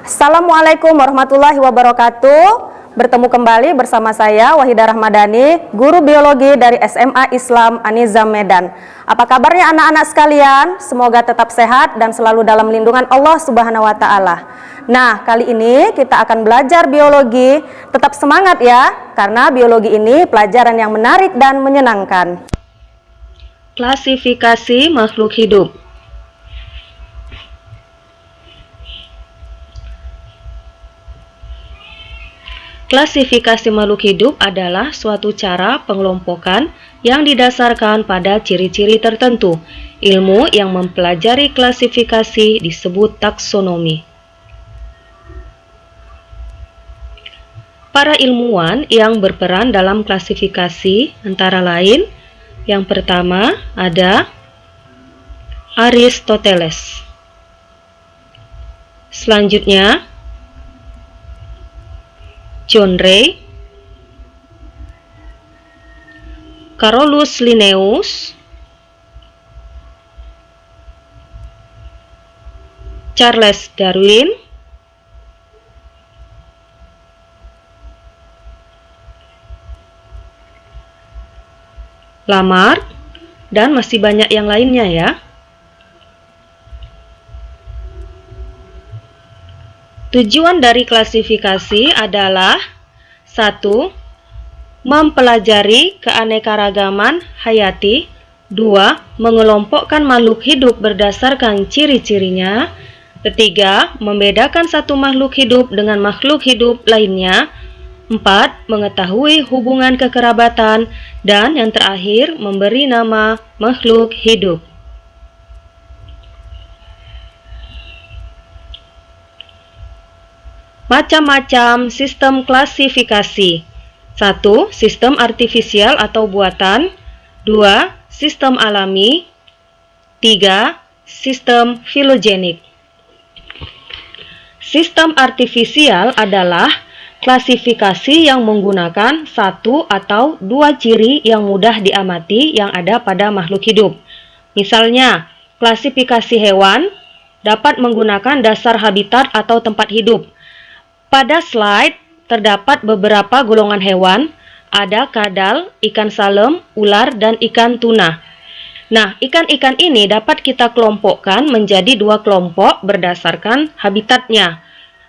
Assalamualaikum warahmatullahi wabarakatuh. Bertemu kembali bersama saya Wahidah Rahmadani, guru biologi dari SMA Islam An-Nizam Medan. Apa kabarnya anak-anak sekalian? Semoga tetap sehat dan selalu dalam lindungan Allah Subhanahu wa taala. Nah, kali ini kita akan belajar biologi. Tetap semangat ya, karena biologi ini pelajaran yang menarik dan menyenangkan. Klasifikasi makhluk hidup. Klasifikasi makhluk hidup adalah suatu cara pengelompokan yang didasarkan pada ciri-ciri tertentu. Ilmu yang mempelajari klasifikasi disebut taksonomi. Para ilmuwan yang berperan dalam klasifikasi antara lain, yang pertama ada Aristoteles. Selanjutnya John Ray, Carolus Linnaeus, Charles Darwin, Lamarck, dan masih banyak yang lainnya ya. Tujuan dari klasifikasi adalah 1. Mempelajari keanekaragaman hayati. 2. Mengelompokkan makhluk hidup berdasarkan ciri-cirinya. 3. Membedakan satu makhluk hidup dengan makhluk hidup lainnya. 4. Mengetahui hubungan kekerabatan. Dan yang terakhir, memberi nama makhluk hidup. Macam-macam sistem klasifikasi. 1. Sistem artifisial atau buatan. 2. Sistem alami. 3. Sistem filogenik. Sistem artifisial adalah klasifikasi yang menggunakan satu atau dua ciri yang mudah diamati yang ada pada makhluk hidup. Misalnya, klasifikasi hewan dapat menggunakan dasar habitat atau tempat hidup. Pada slide terdapat beberapa golongan hewan, ada kadal, ikan salem, ular, dan ikan tuna. Nah, ikan-ikan ini dapat kita kelompokkan menjadi dua kelompok berdasarkan habitatnya.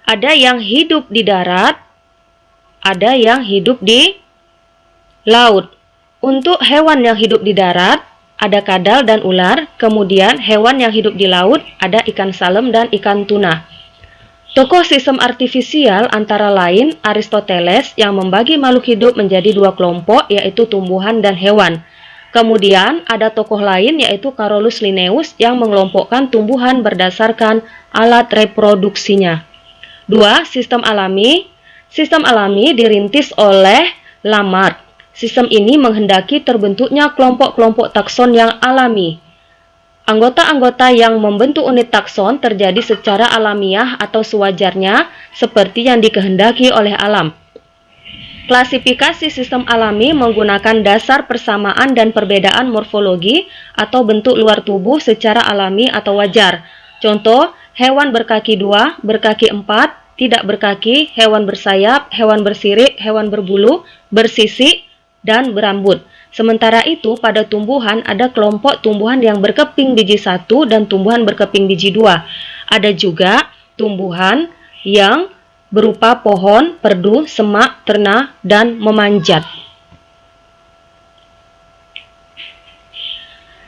Ada yang hidup di darat, ada yang hidup di laut. Untuk hewan yang hidup di darat, ada kadal dan ular, kemudian hewan yang hidup di laut, ada ikan salem dan ikan tuna. Tokoh sistem artifisial antara lain Aristoteles yang membagi makhluk hidup menjadi dua kelompok, yaitu tumbuhan dan hewan. Kemudian ada tokoh lain yaitu Carolus Linnaeus yang mengelompokkan tumbuhan berdasarkan alat reproduksinya. 2. Sistem alami. Sistem alami dirintis oleh Lamarck. Sistem ini menghendaki terbentuknya kelompok-kelompok takson yang alami. Anggota-anggota yang membentuk unit takson terjadi secara alamiah atau sewajarnya seperti yang dikehendaki oleh alam. Klasifikasi sistem alami menggunakan dasar persamaan dan perbedaan morfologi atau bentuk luar tubuh secara alami atau wajar. Contoh, hewan berkaki 2, berkaki 4, tidak berkaki, hewan bersayap, hewan bersirip, hewan berbulu, bersisik, dan berambut. Sementara itu, pada tumbuhan ada kelompok tumbuhan yang berkeping biji 1 dan tumbuhan berkeping biji 2. Ada juga tumbuhan yang berupa pohon, perdu, semak, terna, dan memanjat.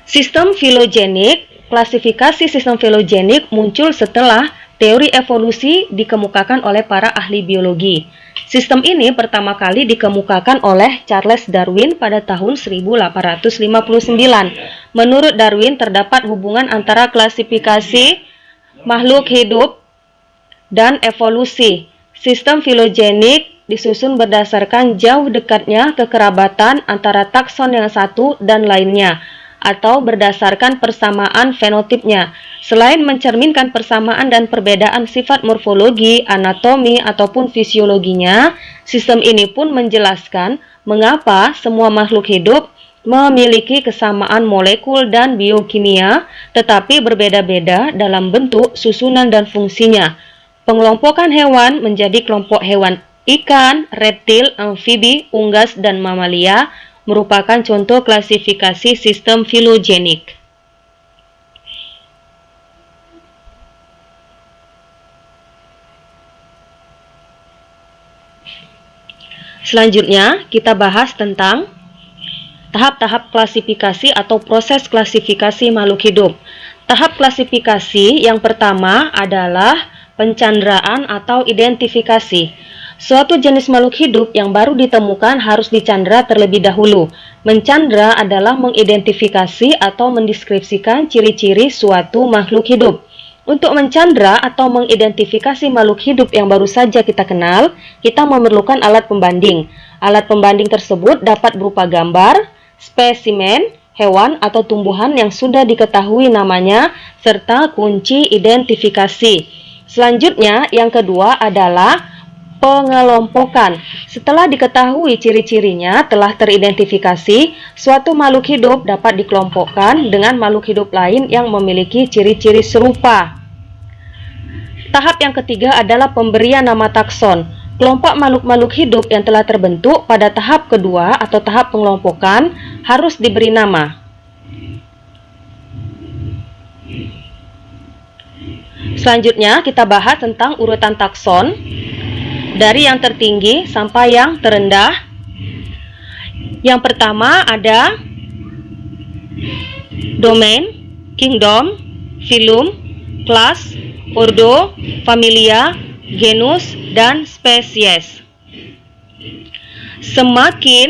Sistem filogenik. Klasifikasi sistem filogenik muncul setelah teori evolusi dikemukakan oleh para ahli biologi. Sistem ini pertama kali dikemukakan oleh Charles Darwin pada tahun 1859. Menurut Darwin, terdapat hubungan antara klasifikasi makhluk hidup dan evolusi. Sistem filogenik disusun berdasarkan jauh dekatnya kekerabatan antara takson yang satu dan lainnya, atau berdasarkan persamaan fenotipnya. Selain mencerminkan persamaan dan perbedaan sifat morfologi, anatomi, ataupun fisiologinya, sistem ini pun menjelaskan mengapa semua makhluk hidup memiliki kesamaan molekul dan biokimia, tetapi berbeda-beda dalam bentuk, susunan, dan fungsinya. Pengelompokan hewan menjadi kelompok hewan ikan, reptil, amfibi, unggas, dan mamalia merupakan contoh klasifikasi sistem filogenik. Selanjutnya, kita bahas tentang tahap-tahap klasifikasi atau proses klasifikasi makhluk hidup. Tahap klasifikasi yang pertama adalah pencandraan atau identifikasi. Suatu jenis makhluk hidup yang baru ditemukan harus dicandra terlebih dahulu. Mencandra adalah mengidentifikasi atau mendeskripsikan ciri-ciri suatu makhluk hidup. Untuk mencandra atau mengidentifikasi makhluk hidup yang baru saja kita kenal, kita memerlukan alat pembanding. Alat pembanding tersebut dapat berupa gambar, spesimen, hewan atau tumbuhan yang sudah diketahui namanya, serta kunci identifikasi. Selanjutnya, yang kedua adalah pengelompokan. Setelah diketahui ciri-cirinya telah teridentifikasi, suatu makhluk hidup dapat dikelompokkan dengan makhluk hidup lain yang memiliki ciri-ciri serupa. Tahap yang ketiga adalah pemberian nama takson. Kelompok makhluk-makhluk hidup yang telah terbentuk pada tahap kedua atau tahap pengelompokan harus diberi nama. Selanjutnya, kita bahas tentang urutan takson dari yang tertinggi sampai yang terendah. Yang pertama ada domain, kingdom, phylum, class, ordo, familia, genus, dan spesies. Semakin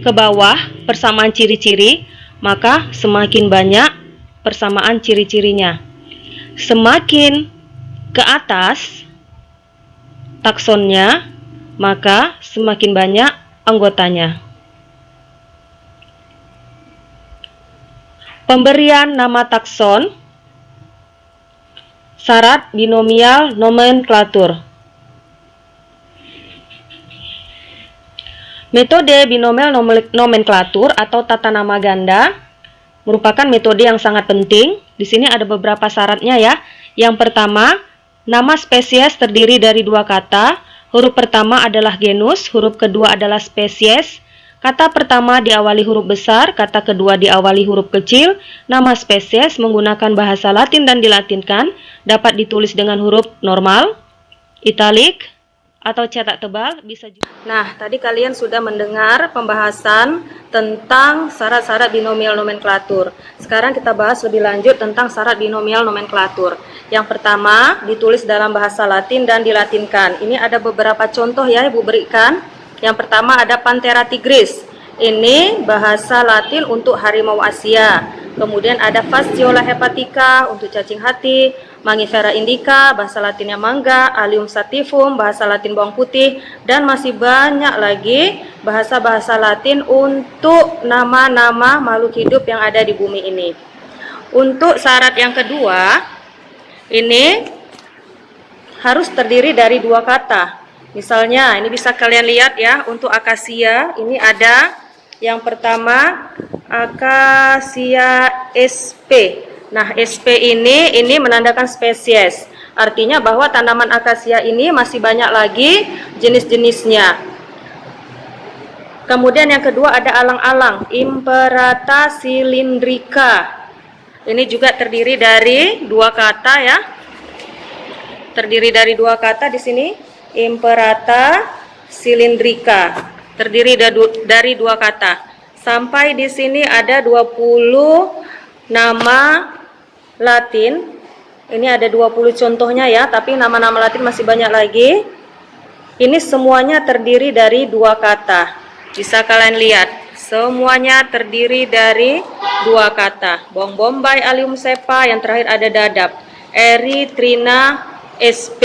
ke bawah persamaan ciri-ciri, maka semakin banyak persamaan ciri-cirinya. Semakin ke atas taksonnya, maka semakin banyak anggotanya. Pemberian nama takson. Syarat binomial nomenklatur. Metode binomial nomenklatur atau tata nama ganda merupakan metode yang sangat penting. Di sini ada beberapa syaratnya ya. Yang pertama, nama spesies terdiri dari dua kata. Huruf pertama adalah genus, huruf kedua adalah spesies. Kata pertama diawali huruf besar, kata kedua diawali huruf kecil. Nama spesies menggunakan bahasa Latin dan dilatinkan, dapat ditulis dengan huruf normal, italik, atau cetak tebal, bisa juga. Nah, tadi kalian sudah mendengar pembahasan tentang syarat-syarat binomial nomenklatur. Sekarang kita bahas lebih lanjut tentang syarat binomial nomenklatur. Yang pertama, ditulis dalam bahasa Latin dan dilatinkan. Ini ada beberapa contoh ya, Ibu berikan. Yang pertama ada Panthera tigris. Ini bahasa Latin untuk harimau Asia. Kemudian ada Fasciola hepatica untuk cacing hati, Mangifera indica, bahasa Latinnya mangga, Allium sativum, bahasa Latin bawang putih, dan masih banyak lagi bahasa-bahasa Latin untuk nama-nama makhluk hidup yang ada di bumi ini. Untuk syarat yang kedua, ini harus terdiri dari dua kata. Misalnya, ini bisa kalian lihat ya, untuk akasia, ini ada yang pertama, akasia sp. Nah, SP ini menandakan spesies. Artinya bahwa tanaman akasia ini masih banyak lagi jenis-jenisnya. Kemudian yang kedua ada alang-alang, Imperata cylindrica. Ini juga terdiri dari dua kata ya. Terdiri dari dua kata di sini, Imperata cylindrica. Terdiri dari dua kata. Sampai di sini ada 20 nama Latin. Ini ada 20 contohnya ya, tapi nama-nama Latin masih banyak lagi. Ini semuanya terdiri dari dua kata. Bisa kalian lihat, semuanya terdiri dari dua kata. Bawang bombay, Allium cepa, yang terakhir ada dadap, Erythrina sp.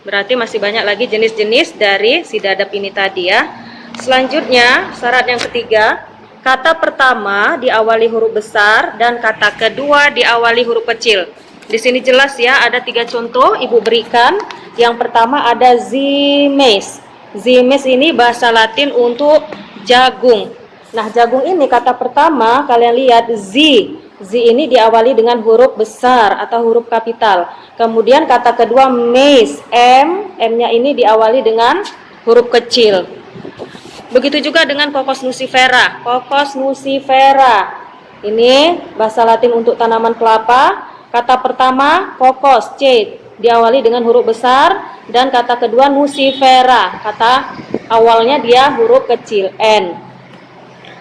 Berarti masih banyak lagi jenis-jenis dari si dadap ini tadi ya. Selanjutnya, syarat yang ketiga, kata pertama diawali huruf besar dan kata kedua diawali huruf kecil. Di sini jelas ya, ada 3 contoh Ibu berikan. Yang pertama ada zimes. Zimes ini bahasa Latin untuk jagung. Nah, jagung ini kata pertama kalian lihat Z. Z ini diawali dengan huruf besar atau huruf kapital. Kemudian kata kedua maize, M-nya ini diawali dengan huruf kecil. Begitu juga dengan Cocos nucifera. Cocos nucifera ini bahasa Latin untuk tanaman kelapa. Kata pertama cocos, C, diawali dengan huruf besar. Dan kata kedua nucifera, kata awalnya dia huruf kecil, N.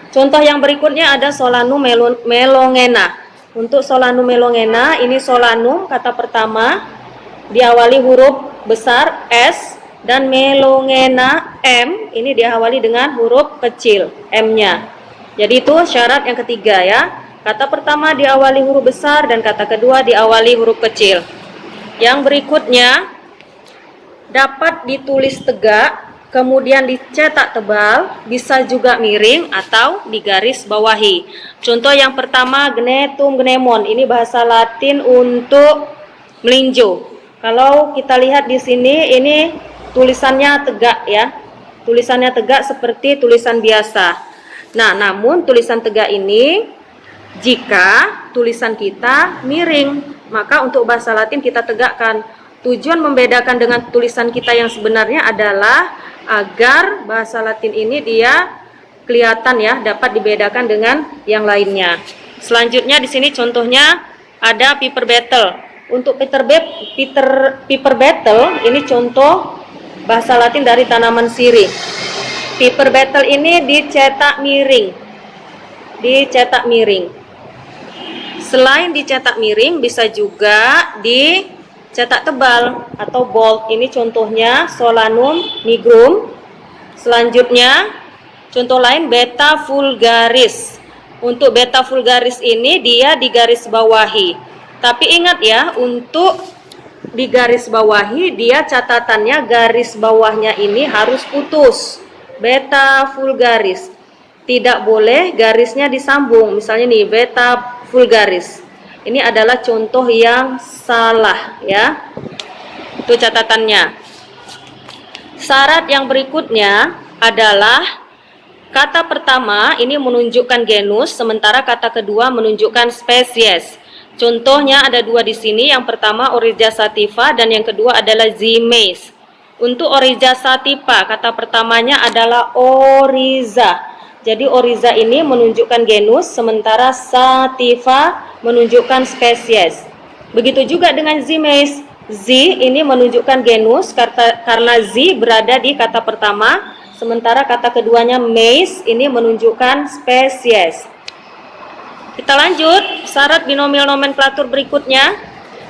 Contoh yang berikutnya ada Solanum melongena. Untuk Solanum melongena, ini Solanum kata pertama diawali huruf besar S, dan melongena M ini diawali dengan huruf kecil M-nya. Jadi itu syarat yang ketiga ya. Kata pertama diawali huruf besar dan kata kedua diawali huruf kecil. Yang berikutnya dapat ditulis tegak, kemudian dicetak tebal, bisa juga miring atau digaris bawahi. Contoh yang pertama gnetum gnemon, ini bahasa Latin untuk melinjo. Kalau kita lihat di sini, ini tulisannya tegak ya. Tulisannya tegak seperti tulisan biasa. Nah, namun tulisan tegak ini jika tulisan kita miring, maka untuk bahasa Latin kita tegakkan. Tujuan membedakan dengan tulisan kita yang sebenarnya adalah agar bahasa Latin ini dia kelihatan ya, dapat dibedakan dengan yang lainnya. Selanjutnya di sini contohnya ada Piper Beetle. Untuk Piper Beetle ini contoh bahasa Latin dari tanaman sirih. Piper Beetle ini dicetak miring. Dicetak miring. Selain dicetak miring bisa juga dicetak tebal atau bold. Ini contohnya Solanum nigrum. Selanjutnya contoh lain Beta vulgaris. Untuk Beta vulgaris ini dia digaris bawahi. Tapi ingat ya, untuk digaris bawahi dia catatannya garis bawahnya ini harus putus. Beta vulgaris. Tidak boleh garisnya disambung. Misalnya nih Beta vulgaris. Ini adalah contoh yang salah ya. Itu catatannya. Syarat yang berikutnya adalah kata pertama ini menunjukkan genus, sementara kata kedua menunjukkan spesies. Contohnya ada dua di sini. Yang pertama Oryza sativa dan yang kedua adalah Zimais. Untuk Oryza sativa kata pertamanya adalah Oryza. Jadi Oryza ini menunjukkan genus, sementara sativa menunjukkan spesies. Begitu juga dengan Zimais. Z ini menunjukkan genus karena Z berada di kata pertama, sementara kata keduanya mais ini menunjukkan spesies. Kita lanjut, syarat binomial nomenklatur berikutnya.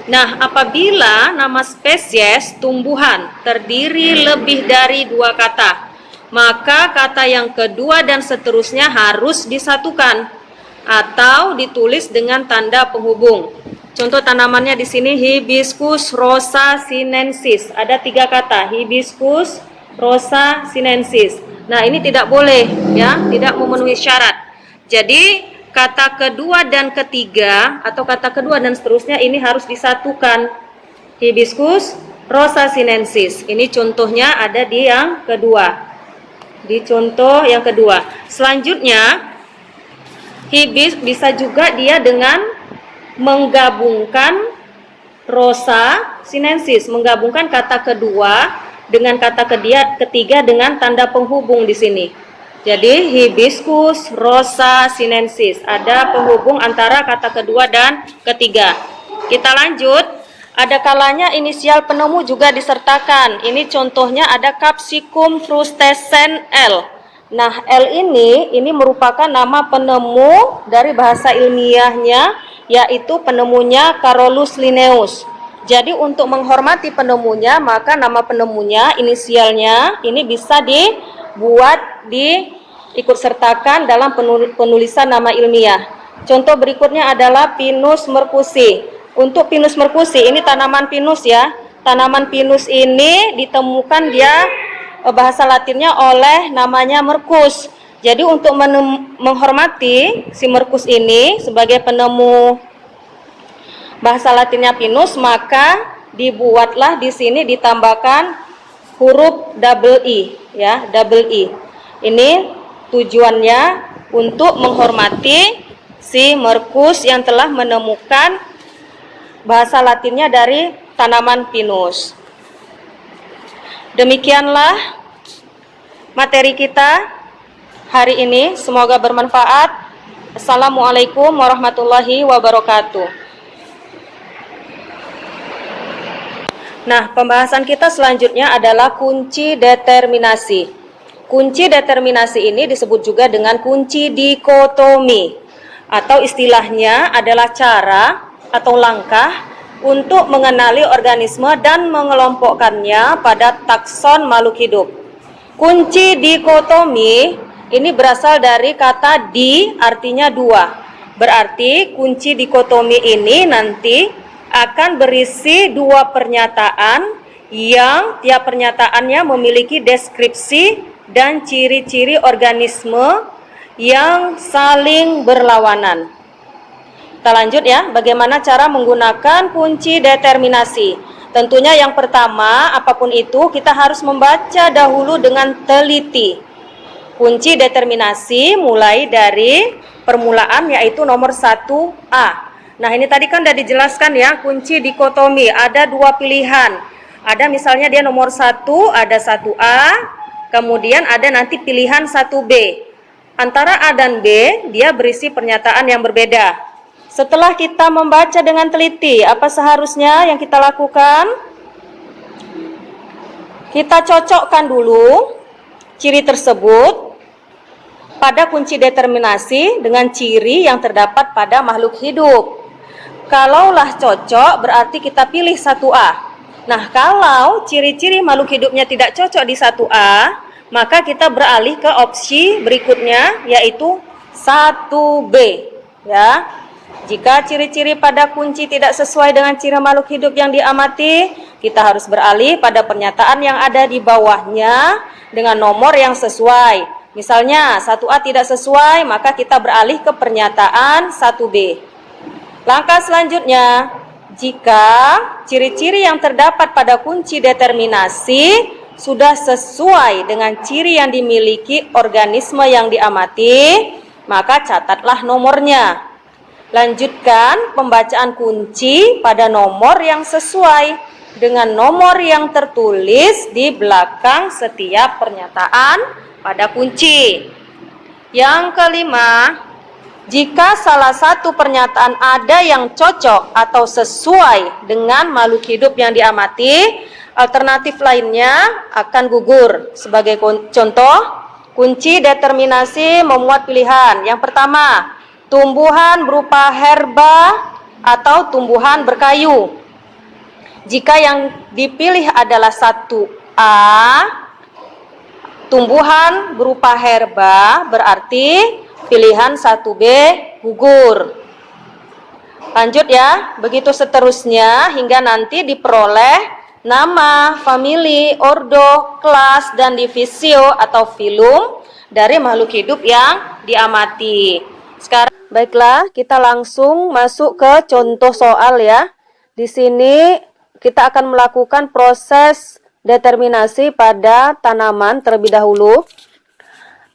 Nah, apabila nama spesies tumbuhan terdiri lebih dari dua kata, maka kata yang kedua dan seterusnya harus disatukan atau ditulis dengan tanda penghubung. Contoh tanamannya di sini Hibiscus rosa sinensis. Ada tiga kata, Hibiscus rosa sinensis. Nah, ini tidak boleh ya, tidak memenuhi syarat. Jadi kata kedua dan ketiga atau kata kedua dan seterusnya ini harus disatukan. Hibiscus rosa sinensis. Ini contohnya ada di yang kedua. Di contoh yang kedua. Selanjutnya hibis bisa juga dia dengan menggabungkan rosa sinensis, menggabungkan kata kedua dengan kata ketiga dengan tanda penghubung di sini. Jadi Hibiscus rosa sinensis, ada penghubung antara kata kedua dan ketiga. Kita lanjut. Ada kalanya inisial penemu juga disertakan. Ini contohnya ada Capsicum frustescens L. Nah, L ini merupakan nama penemu dari bahasa ilmiahnya, yaitu penemunya Carolus Linnaeus. Jadi untuk menghormati penemunya, maka nama penemunya, inisialnya ini bisa dibuat ikut sertakan dalam penulisan nama ilmiah. Contoh berikutnya adalah Pinus mercusi. Untuk Pinus mercusi, ini tanaman pinus ya. Tanaman pinus ini ditemukan dia bahasa Latinnya oleh namanya Mercus. Jadi untuk menghormati si Mercus ini sebagai penemu bahasa Latinnya pinus, maka dibuatlah di sini ditambahkan huruf double I ya, double I. Ini tujuannya untuk menghormati si Merkus yang telah menemukan bahasa Latinnya dari tanaman pinus. Demikianlah materi kita hari ini, semoga bermanfaat. Assalamualaikum warahmatullahi wabarakatuh. Nah, pembahasan kita selanjutnya adalah kunci determinasi. Kunci determinasi ini disebut juga dengan kunci dikotomi, atau istilahnya adalah cara atau langkah untuk mengenali organisme dan mengelompokkannya pada takson makhluk hidup. Kunci dikotomi ini berasal dari kata di, artinya dua. Berarti kunci dikotomi ini nanti akan berisi dua pernyataan yang tiap pernyataannya memiliki deskripsi dan ciri-ciri organisme yang saling berlawanan. Kita lanjut ya, bagaimana cara menggunakan kunci determinasi. Tentunya yang pertama, apapun itu kita harus membaca dahulu dengan teliti. Kunci determinasi mulai dari permulaan yaitu nomor 1A. Nah, ini tadi kan sudah dijelaskan ya, kunci dikotomi ada dua pilihan. Ada misalnya dia nomor 1, ada 1A, kemudian ada nanti pilihan 1B. Antara A dan B, dia berisi pernyataan yang berbeda. Setelah kita membaca dengan teliti, apa seharusnya yang kita lakukan? Kita cocokkan dulu ciri tersebut pada kunci determinasi dengan ciri yang terdapat pada makhluk hidup. Kalaulah cocok, berarti kita pilih 1A. Nah, kalau ciri-ciri makhluk hidupnya tidak cocok di 1A, maka kita beralih ke opsi berikutnya, yaitu 1B. Ya, jika ciri-ciri pada kunci tidak sesuai dengan ciri makhluk hidup yang diamati, kita harus beralih pada pernyataan yang ada di bawahnya dengan nomor yang sesuai. Misalnya 1A tidak sesuai, maka kita beralih ke pernyataan 1B. Langkah selanjutnya, jika ciri-ciri yang terdapat pada kunci determinasi sudah sesuai dengan ciri yang dimiliki organisme yang diamati, maka catatlah nomornya. Lanjutkan pembacaan kunci pada nomor yang sesuai dengan nomor yang tertulis di belakang setiap pernyataan pada kunci. Yang kelima, jika salah satu pernyataan ada yang cocok atau sesuai dengan makhluk hidup yang diamati, alternatif lainnya akan gugur. Sebagai contoh, kunci determinasi memuat pilihan. Yang pertama, tumbuhan berupa herba atau tumbuhan berkayu. Jika yang dipilih adalah 1A, tumbuhan berupa herba, berarti pilihan 1B gugur. Lanjut ya, begitu seterusnya hingga nanti diperoleh nama, famili, ordo, kelas, dan divisio atau filum dari makhluk hidup yang diamati. Sekarang, baiklah, kita langsung masuk ke contoh soal ya. Di sini kita akan melakukan proses determinasi pada tanaman terlebih dahulu.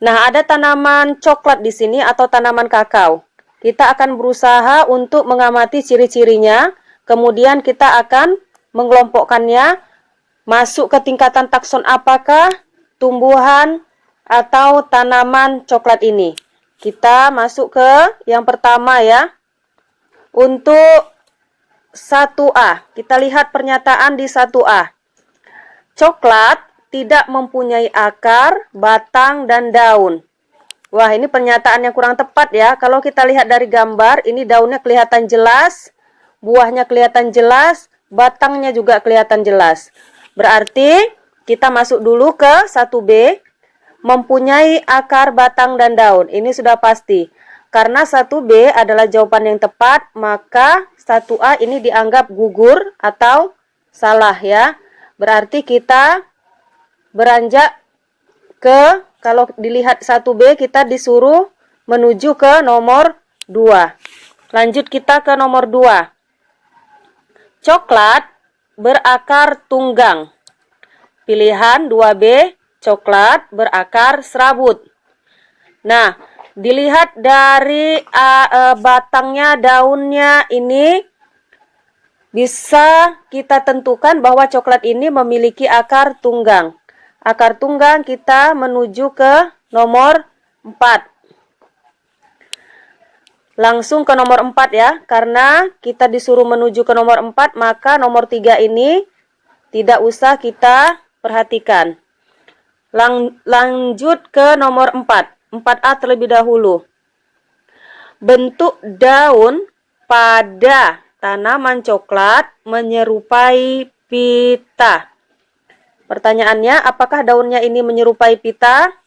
Nah, ada tanaman coklat di sini atau tanaman kakao. Kita akan berusaha untuk mengamati ciri-cirinya, kemudian kita akan mengelompokkannya masuk ke tingkatan takson apakah tumbuhan atau tanaman coklat ini. Kita masuk ke yang pertama ya. Untuk 1A, kita lihat pernyataan di 1A. Coklat tidak mempunyai akar, batang, dan daun. Wah, ini pernyataan yang kurang tepat ya. Kalau kita lihat dari gambar, ini daunnya kelihatan jelas, buahnya kelihatan jelas, batangnya juga kelihatan jelas. Berarti kita masuk dulu ke 1B, mempunyai akar, batang, dan daun. Ini sudah pasti. Karena 1B adalah jawaban yang tepat, maka 1A ini dianggap gugur atau salah ya. Berarti kita beranjak ke, kalau dilihat 1B kita disuruh menuju ke nomor 2. Lanjut kita ke nomor 2. Coklat berakar tunggang. Pilihan 2B, coklat berakar serabut. Nah, Dilihat dari batangnya, daunnya ini bisa kita tentukan bahwa coklat ini memiliki akar tunggang. Akar tunggang kita menuju ke nomor 4. Langsung ke nomor 4 ya, karena kita disuruh menuju ke nomor 4, maka nomor 3 ini tidak usah kita perhatikan. Lanjut ke nomor 4. 4A terlebih dahulu. Bentuk daun pada tanaman coklat menyerupai pita. Pertanyaannya, apakah daunnya ini menyerupai pita?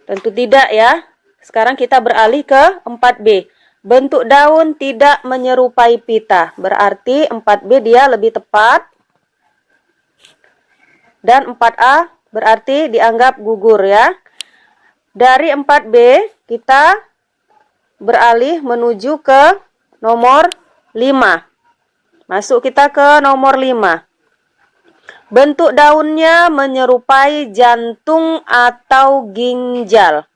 Tentu tidak ya. Sekarang kita beralih ke 4B. Bentuk daun tidak menyerupai pita. Berarti 4B dia lebih tepat. Dan 4A berarti dianggap gugur ya. Dari 4B kita beralih menuju ke nomor 5. Masuk kita ke nomor 5. Bentuk daunnya menyerupai jantung atau ginjal.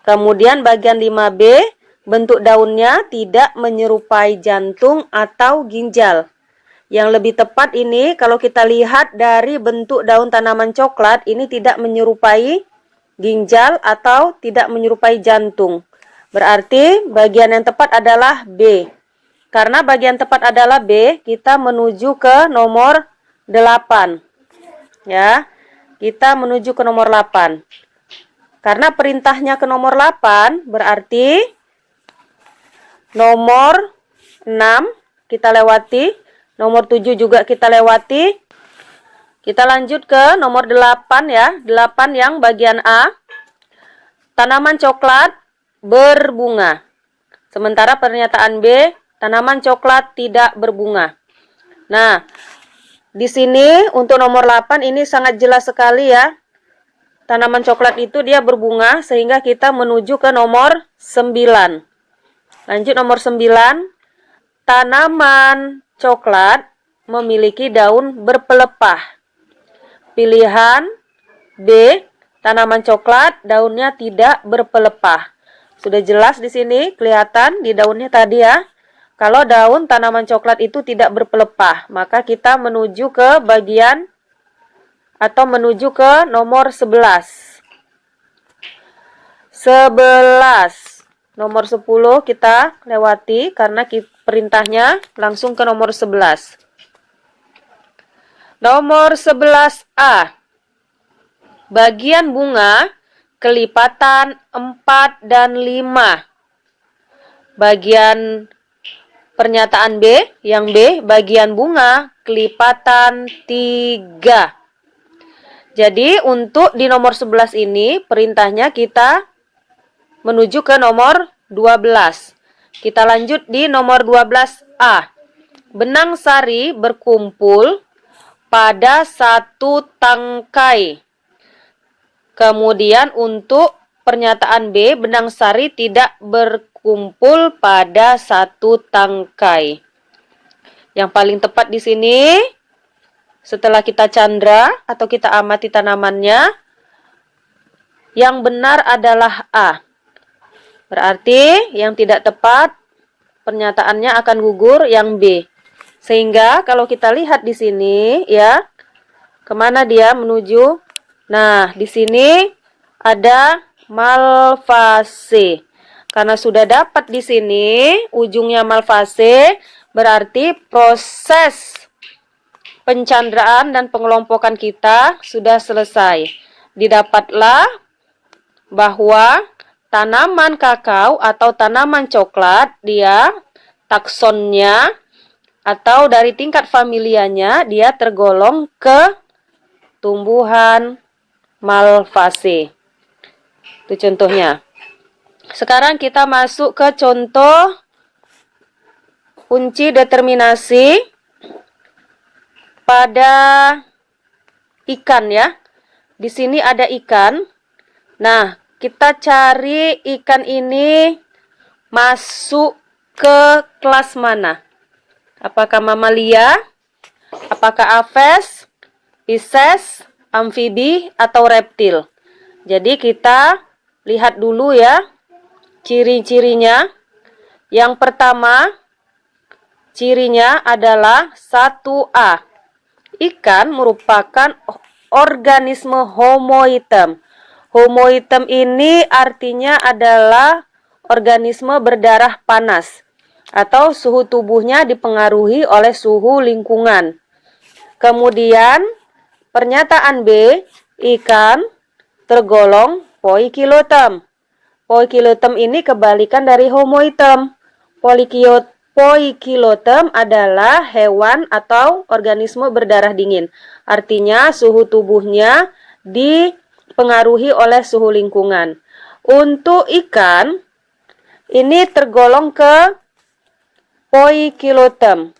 Kemudian bagian 5B, bentuk daunnya tidak menyerupai jantung atau ginjal. Yang lebih tepat ini, kalau kita lihat dari bentuk daun tanaman coklat, ini tidak menyerupai ginjal atau tidak menyerupai jantung. Berarti bagian yang tepat adalah B. Karena bagian tepat adalah B, kita menuju ke nomor 8. Ya, kita menuju ke nomor 8. Karena perintahnya ke nomor 8, berarti nomor 6 kita lewati, nomor 7 juga kita lewati. Kita lanjut ke nomor 8 ya, 8 yang bagian A. Tanaman coklat berbunga. Sementara pernyataan B, tanaman coklat tidak berbunga. Nah, di sini untuk nomor 8 ini sangat jelas sekali ya. Tanaman coklat itu dia berbunga sehingga kita menuju ke nomor 9. Lanjut nomor 9. Tanaman coklat memiliki daun berpelepah. Pilihan B, tanaman coklat daunnya tidak berpelepah. Sudah jelas di sini kelihatan di daunnya tadi ya. Kalau daun tanaman coklat itu tidak berpelepah, maka kita menuju ke bagian atau menuju ke nomor 11. 11. Nomor 10 kita lewati karena perintahnya langsung ke nomor 11. Nomor 11A. Bagian bunga kelipatan 4 dan 5. Bagian pernyataan B, yang B, bagian bunga kelipatan 3. Jadi untuk di nomor 11 ini perintahnya kita menuju ke nomor 12. Kita lanjut di nomor 12A. Benang sari berkumpul pada satu tangkai. Kemudian untuk pernyataan B, benang sari tidak berkumpul pada satu tangkai. Yang paling tepat di sini, setelah kita candra atau kita amati tanamannya, yang benar adalah A. Berarti yang tidak tepat pernyataannya akan gugur yang B. Sehingga kalau kita lihat di sini ya, kemana dia menuju? Nah, di sini ada malfase. Karena sudah dapat di sini ujungnya malfase, berarti proses pencandraan dan pengelompokan kita sudah selesai. Didapatlah bahwa tanaman kakao atau tanaman coklat, dia taksonnya atau dari tingkat familianya, dia tergolong ke tumbuhan malfase. Itu contohnya. Sekarang kita masuk ke contoh kunci determinasi pada ikan ya. Di sini ada ikan. Nah, kita cari ikan ini masuk ke kelas mana? Apakah mamalia? Apakah aves, pisces, amfibi, atau reptil? Jadi kita lihat dulu ya ciri-cirinya. Yang pertama, cirinya adalah 1A. Ikan merupakan organisme homoitem. Homoitem ini artinya adalah organisme berdarah panas atau suhu tubuhnya dipengaruhi oleh suhu lingkungan. Kemudian, pernyataan B, ikan tergolong poikilotem. Poikilotem ini kebalikan dari homoitem. Poikilotem adalah hewan atau organisme berdarah dingin. Artinya suhu tubuhnya dipengaruhi oleh suhu lingkungan. Untuk ikan, ini tergolong ke poikilotem.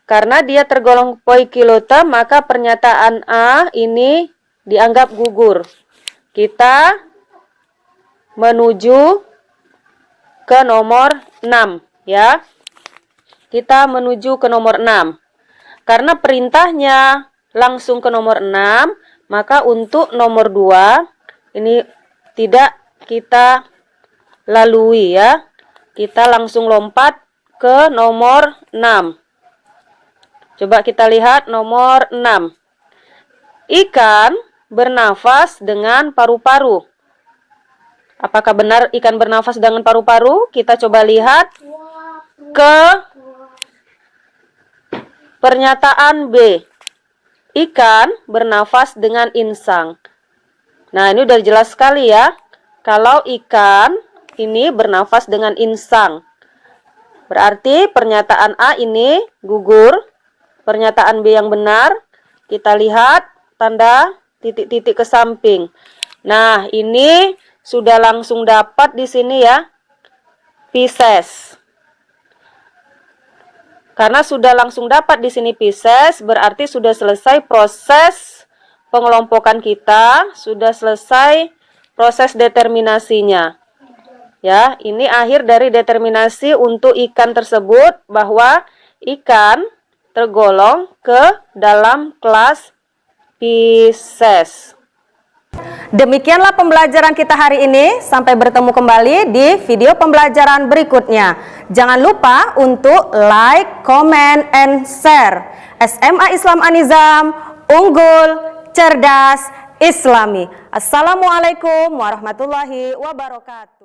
Karena dia tergolong poikilotem, maka pernyataan A ini dianggap gugur. Kita menuju ke nomor 6 ya. Kita menuju ke nomor 6. Karena perintahnya langsung ke nomor 6, maka untuk nomor 2 ini tidak kita lalui ya. Kita langsung lompat ke nomor 6. Coba kita lihat nomor 6. Ikan bernafas dengan paru-paru. Apakah benar ikan bernafas dengan paru-paru? Kita coba lihat ke pernyataan B. Ikan bernafas dengan insang. Nah, ini udah jelas sekali ya. Kalau ikan ini bernafas dengan insang. Berarti pernyataan A ini gugur. Pernyataan B yang benar. Kita lihat tanda titik-titik ke samping. Nah, ini sudah langsung dapat di sini ya. Pisces. Karena sudah langsung dapat di sini Pisces, berarti sudah selesai proses pengelompokan kita, sudah selesai proses determinasinya. Ya, ini akhir dari determinasi untuk ikan tersebut, bahwa ikan tergolong ke dalam kelas Pisces. Demikianlah pembelajaran kita hari ini. Sampai bertemu kembali di video pembelajaran berikutnya. Jangan lupa untuk like, comment, and share. SMA Islam An-Nizam, unggul, cerdas, Islami. Assalamualaikum warahmatullahi wabarakatuh.